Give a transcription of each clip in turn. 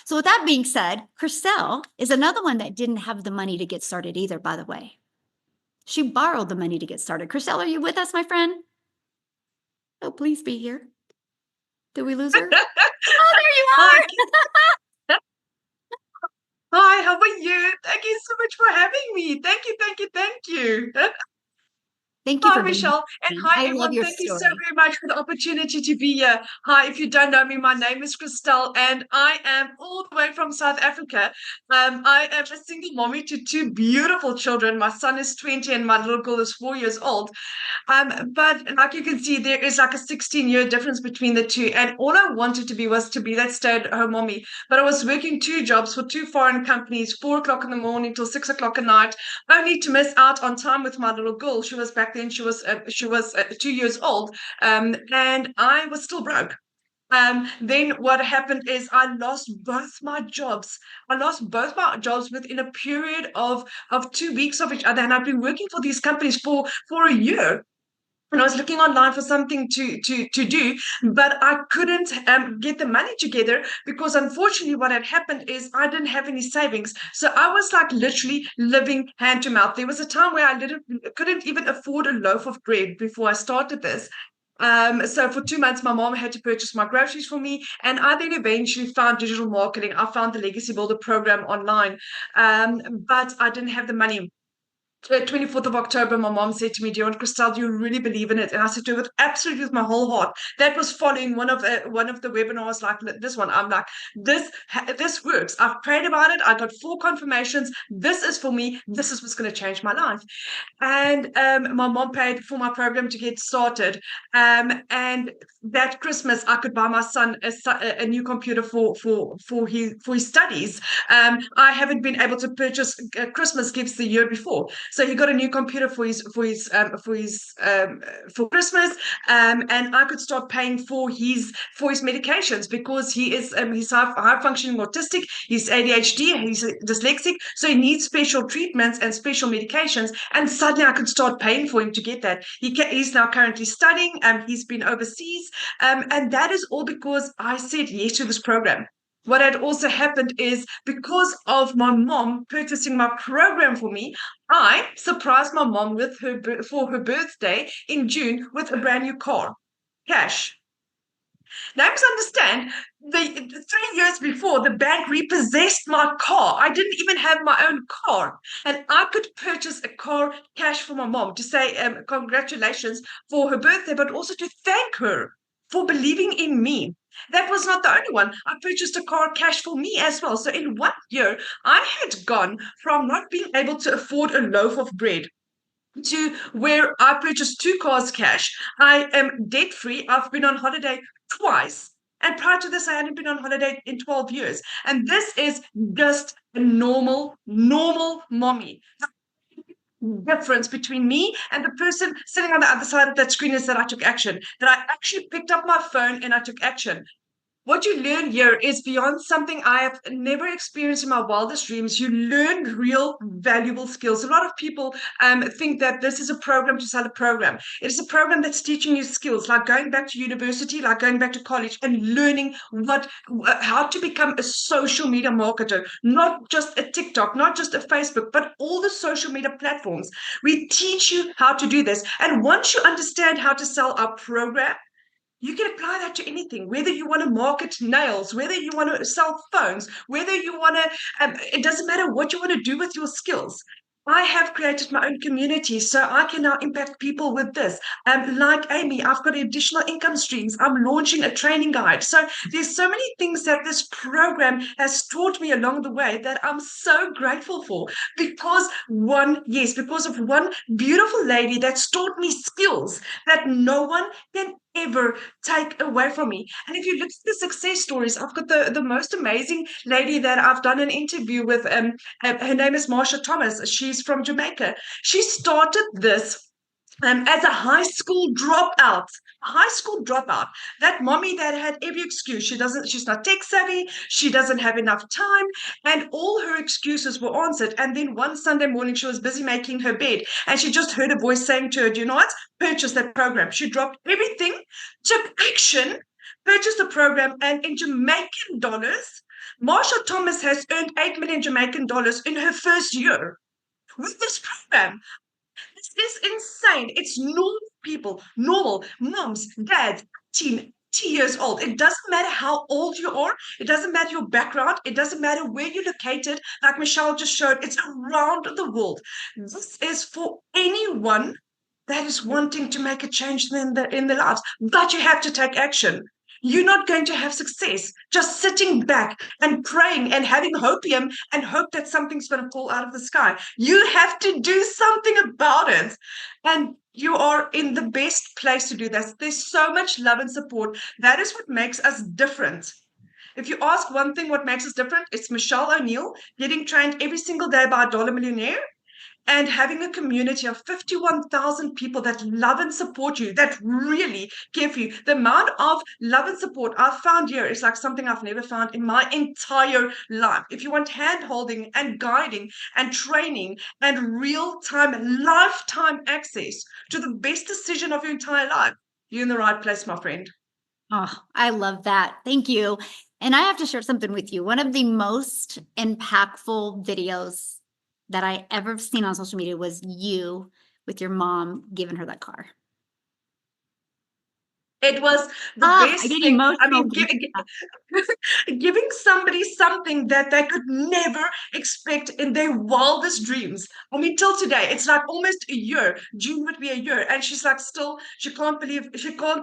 So with that being said, Cristelle is another one that didn't have the money to get started either, by the way. She borrowed the money to get started. Cristelle, are you with us, my friend? Oh, please be here. Did we lose her? Oh, there you Hi, are. hi, how are you? Thank you so much for having me. Thank you. Thank you Hi, for being Michelle. And here. hi, I love everyone. your Thank you so story. very much for the opportunity to be here. Hi, if you don't know me, my name is Cristelle, and I am all the way from South Africa. I am a single mommy to two beautiful children. My son is 20 and my little girl is 4 years old. But like you can see, there is like a 16-year difference between the two. And all I wanted to be was to be that stay-at-home mommy. But I was working two jobs for two foreign companies, 4 o'clock in the morning till 6 o'clock at night, only to miss out on time with my little girl. She was back then, she was 2 years old, and I was still broke. Then what happened is I lost both my jobs. I lost both my jobs within a period of 2 weeks of each other, and I've been working for these companies for a year. And I was looking online for something to do, but I couldn't get the money together because unfortunately, what had happened is I didn't have any savings. So I was like literally living hand to mouth. There was a time where I couldn't even afford a loaf of bread before I started this. So for 2 months, my mom had to purchase my groceries for me, and I then eventually found digital marketing. I found the Legacy Builder program online, but I didn't have the money. 24th of October, my mom said to me, "Do you want Cristelle? Do you really believe in it?" And I said to her, "With absolutely with my whole heart." That was following one of the webinars like this one. I'm like, this works. I've prayed about it. I got 4 confirmations. This is for me. This is what's going to change my life. And my mom paid for my program to get started. And that Christmas, I could buy my son a new computer for his studies. I haven't been able to purchase Christmas gifts the year before, so he got a new computer for Christmas, and I could start paying for his medications because he's high functioning autistic, he's ADHD, he's dyslexic, so he needs special treatments and special medications. And suddenly, I could start paying for him to get that. He's now currently studying. He's been overseas, and that is all because I said yes to this program. What had also happened is because of my mom purchasing my program for me, I surprised my mom for her birthday in June with a brand new car, cash. Now, you must understand, the 3 years before, the bank repossessed my car. I didn't even have my own car, and I could purchase a car cash for my mom to say congratulations for her birthday, but also to thank her for believing in me. That was not the only one. I purchased a car cash for me as well. So in 1 year, I had gone from not being able to afford a loaf of bread to where I purchased two cars cash. I am debt free. I've been on holiday twice. And prior to this, I hadn't been on holiday in 12 years. And this is just a normal mommy. The difference between me and the person sitting on the other side of that screen is that I took action, that I actually picked up my phone and I took action. What you learn here is beyond something I have never experienced in my wildest dreams. You learn real valuable skills. A lot of people think that this is a program to sell a program. It is a program that's teaching you skills, like going back to university, like going back to college, and learning how to become a social media marketer, not just a TikTok, not just a Facebook, but all the social media platforms. We teach you how to do this, and once you understand how to sell our program, you can apply that to anything, whether you want to market nails, whether you want to sell phones, whether you want to, it doesn't matter what you want to do with your skills. I have created my own community, so I can now impact people with this. Like Amy, I've got additional income streams. I'm launching a training guide. So there's so many things that this program has taught me along the way that I'm so grateful for because of one beautiful lady that's taught me skills that no one can ever take away from me. And if you look at the success stories, I've got the most amazing lady that I've done an interview with. Her name is Marsha Thomas. She's from Jamaica. She started this as a high school dropout. A high school dropout. That mommy that had every excuse. She's not tech savvy. She doesn't have enough time. And all her excuses were answered. And then one Sunday morning, she was busy making her bed. And she just heard a voice saying to her, "Do you know what? Purchase that program." She dropped everything, took action, purchased the program, and in Jamaican dollars, Marsha Thomas has earned 8 million Jamaican dollars in her first year with this program. This is insane. It's normal people, normal moms, dads, 80 years old. It doesn't matter how old you are. It doesn't matter your background. It doesn't matter where you're located. Like Michelle just showed, it's around the world. This is for anyone that is wanting to make a change in their lives. But you have to take action. You're not going to have success just sitting back and praying and having hopium and hope that something's going to fall out of the sky. You have to do something about it. And you are in the best place to do that. There's so much love and support. That is what makes us different. If you ask one thing, what makes us different, it's Michelle O'Neill getting trained every single day by a dollar millionaire and having a community of 51,000 people that love and support you, that really care for you. The amount of love and support I've found here is like something I've never found in my entire life. If you want hand holding and guiding and training and real-time, lifetime access to the best decision of your entire life, you're in the right place, my friend. Oh, I love that. Thank you. And I have to share something with you. One of the most impactful videos that I ever seen on social media was you with your mom giving her that car. It was the I best get thing. I emotional. mean, giving somebody something that they could never expect in their wildest dreams. I mean, till today, it's like almost a year. June would be a year, and she's like, still, she can't believe it. She can't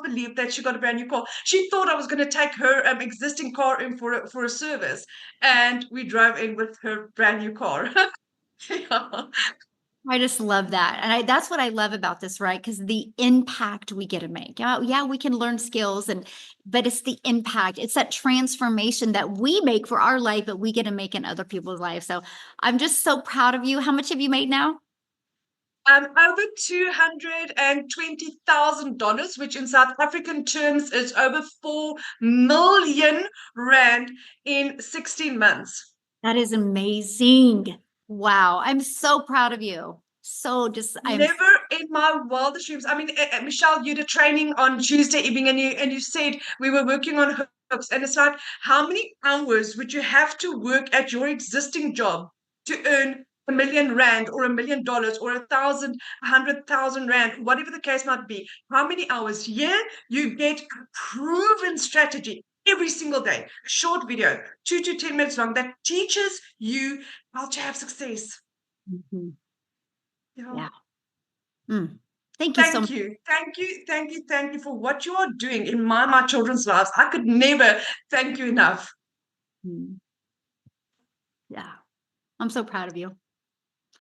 believe that she got a brand new car. She thought I was going to take her existing car in for a service, and we drove in with her brand new car. Yeah. I just love that. And that's what I love about this, right? Because the impact we get to make. Yeah, we can learn skills but it's the impact. It's that transformation that we make for our life, but we get to make in other people's lives. So I'm just so proud of you. How much have you made now? Over $220,000, which in South African terms is over 4 million rand in 16 months. That is amazing. Wow. I'm so proud of you. So just Never in my wildest dreams. I mean, Michelle, you did training on Tuesday evening, and you said we were working on hooks, and it's like, how many hours would you have to work at your existing job to earn 1 million rand or $1 million or 100,000 rand, whatever the case might be? How many hours? Yeah, you get a proven strategy every single day. A short video, 2 to 10 minutes long, that teaches you how to have success. Mhm. Yeah. Yeah. Thank you so much. Thank you for what you are doing in my children's lives. I could never thank you enough. Yeah. I'm so proud of you.